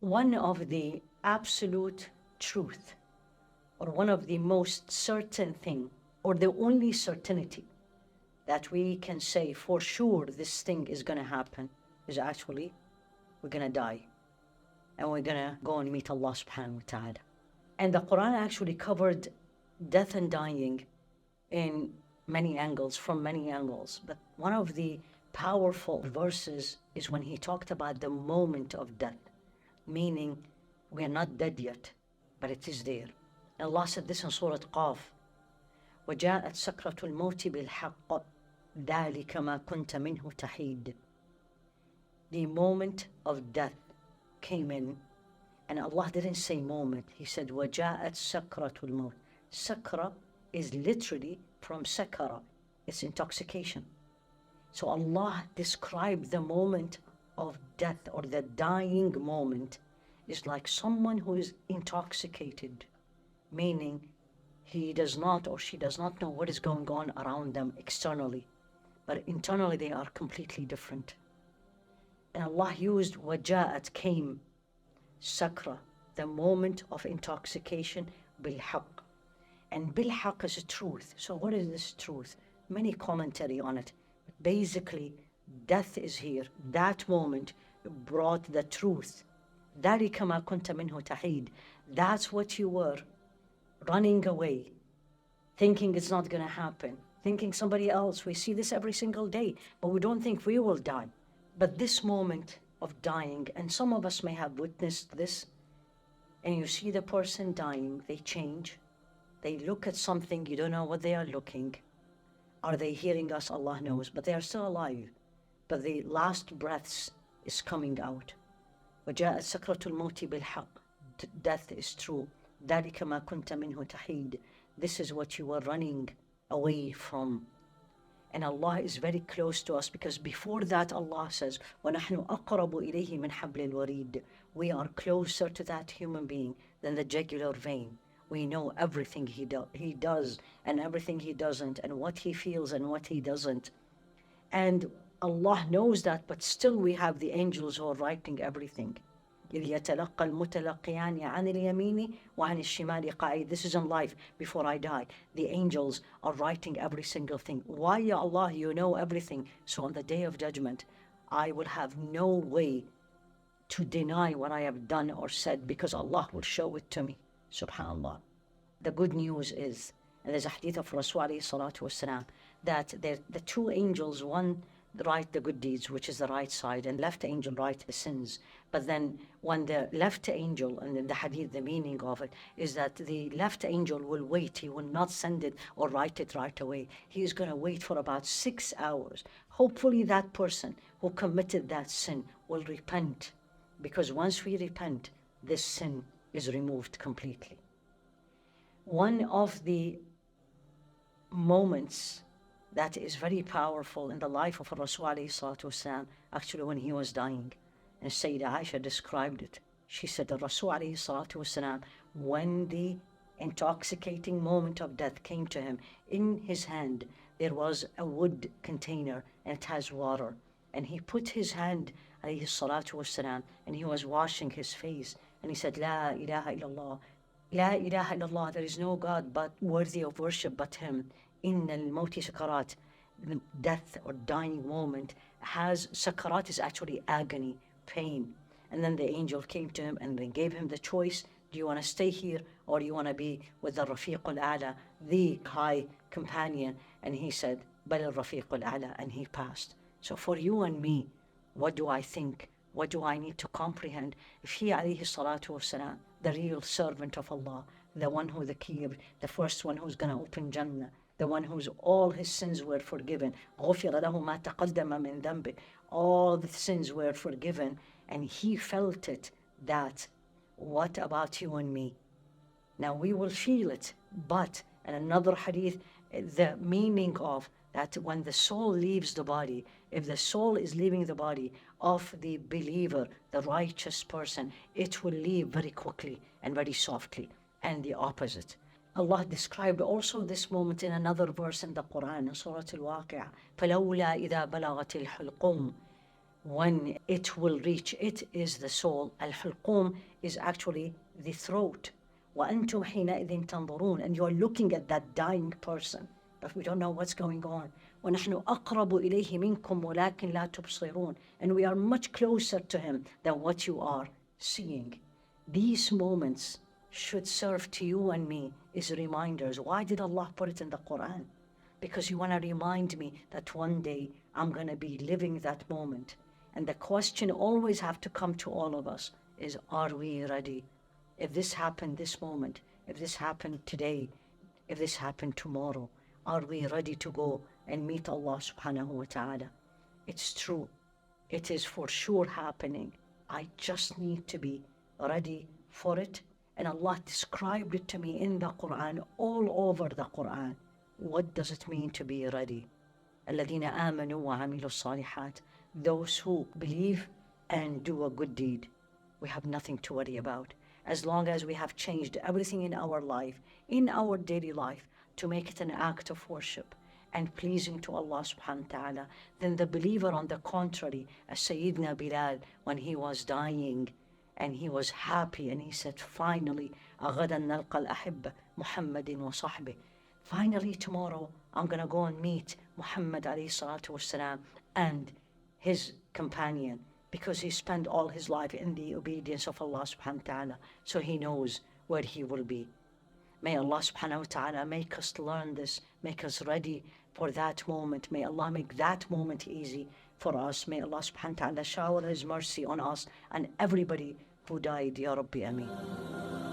one of the absolute truth, or one of the most certain thing, or the only certainty that we can say for sure this thing is going to happen, is actually we're going to die. And we're going to go and meet Allah subhanahu wa ta'ala. And the Qur'an actually covered death and dying in many angles, from many angles. But one of the powerful verses is when he talked about the moment of death, meaning we are not dead yet, but it is there. And Allah said this in Surah Qaf, وَجَاءَتْ سَكْرَةُ الْمَوْتِ بِالْحَقِّ ذَلِكَ مَا كُنْتَ مِنْهُ تَحِيدٌ. The moment of death came in, and Allah didn't say moment, He said وَجَاءَتْ سَكْرَةُ الْمَوْتِ. Sakra is literally from sakara, it's intoxication. So Allah described the moment of death, or the dying moment, is like someone who is intoxicated, meaning he does not or she does not know what is going on around them externally, but internally they are completely different. And Allah used waja'at, came, sakra, the moment of intoxication, bilhaq. And bilhaq is a truth. So what is this truth? Many commentary on it. Basically, death is here. That moment brought the truth. ذَلِكَ مَا كُنْتَ مِنْهُ تَحِيدٌ. That's what you were, running away, thinking it's not going to happen, thinking somebody else. We see this every single day, but we don't think we will die. But this moment of dying, and some of us may have witnessed this, and you see the person dying, they change. They look at something, you don't know what they are looking. Are they hearing us? Allah knows, but they are still alive. But the last breaths is coming out. وَجَاءَتْ سَكْرَةُ الْمَوْتِ بِالْحَقِّ. Death is true. ذَلِكَ مَا كُنْتَ مِنْهُ تَحِيدٌ. This is what you were running away from. And Allah is very close to us, because before that Allah says, وَنَحْنُ أَقْرَبُ إِلَيْهِ مِنْ حَبْلِ الْوَرِيدِ. We are closer to that human being than the jugular vein. We know everything he does and everything he doesn't, and what he feels and what he doesn't. And Allah knows that, but still we have the angels who are writing everything. إِذْ يَتَلَقَّى الْمُتَلَقِّيَانِ عَنِ الْيَمِينِ وَعَنِ الشِّمَالِ قَعِيدٌ. This is in life, before I die. The angels are writing every single thing. Why, Ya Allah, you know everything? So on the day of judgment, I will have no way to deny what I have done or said, because Allah will show it to me. Subhanallah. The good news is, and there's a hadith of Rasul alayhi salatu wasalam, that the two angels, one write the good deeds, which is the right side, and left angel write the sins. But then when the left angel, and in the hadith the meaning of it is that the left angel will wait. He will not send it or write it right away. He is going to wait for about 6 hours. Hopefully that person who committed that sin will repent, because once we repent, this sin is removed completely. One of the moments that is very powerful in the life of Rasul alayhi salatu wasalam, actually when he was dying, and Sayyidah Aisha described it. She said that Rasul alayhi salatu wasalam, when the intoxicating moment of death came to him, in his hand there was a wood container and it has water. And he put his hand, alayhi salatu wasalam, and he was washing his face. And he said, La ilaha illallah, La ilaha illallah, there is no God but worthy of worship but Him. Inna al-mawti sakarat, the death or dying moment has, sakarat is actually agony, pain. And then the angel came to him and they gave him the choice. Do you want to stay here, or do you want to be with the Rafiq al-A'la, the high companion? And he said, Bal al-Rafiq al-A'la, and he passed. So for you and me, what do I think? What do I need to comprehend? If he, alayhi salatu wasalam, the real servant of Allah, the one who the key, the first one who's going to open Jannah, the one whose all his sins were forgiven, غُفِرَ لَهُ مَا تَقَدَّمَ مِنْ ذَنْبِهِ, all the sins were forgiven, and he felt it, that, what about you and me? Now we will feel it, but in another hadith, the meaning of that when the soul leaves the body, if the soul is leaving the body of the believer, the righteous person, it will leave very quickly and very softly, and the opposite. Allah described also this moment in another verse in the Qur'an, in Surah Al-Waqi'ah, فَلَوْلَا إِذَا بَلَغَتِ الْحُلْقُمْ. when it will reach, it is the soul. Al-hulqum is actually the throat. وَأَنْتُمْ حِينَئِذٍ تَنْظُرُونَ, and you are looking at that dying person, but we don't know what's going on. وَنَحْنُ أَقْرَبُ إِلَيْهِ مِنْكُمْ وَلَكِنْ لَا تُبْصِرُونَ, and we are much closer to him than what you are seeing. These moments should serve to you and me as reminders. Why did Allah put it in the Qur'an? Because He want to remind me that one day I'm going to be living that moment. And the question always have to come to all of us is, are we ready? If this happened this moment, if this happened today, if this happened tomorrow, are we ready to go and meet Allah subhanahu wa ta'ala? It's true. It is for sure happening. I just need to be ready for it. And Allah described it to me in the Qur'an, all over the Qur'an. What does it mean to be ready? الَّذِينَ آمَنُوا وَعَمِلُوا الصَّالِحَاتِ, those who believe and do a good deed. We have nothing to worry about. As long as we have changed everything in our life, in our daily life, to make it an act of worship and pleasing to Allah subhanahu wa ta'ala, then the believer, on the contrary, as Sayyidina Bilal, when he was dying, and he was happy, and he said, finally, أَغَدًا نَلْقَى الْأَحِبَّ مُحَمَّدٍ وَصَحْبِهِ, finally tomorrow I'm going to go and meet Muhammad alayhi salatu wasalam and his companion, because he spent all his life in the obedience of Allah subhanahu wa ta'ala, so he knows where he will be. May Allah subhanahu wa ta'ala make us learn this, make us ready for that moment. May Allah make that moment easy for us. May Allah subhanahu wa ta'ala shower His mercy on us and everybody who died. Ya Rabbi Ameen.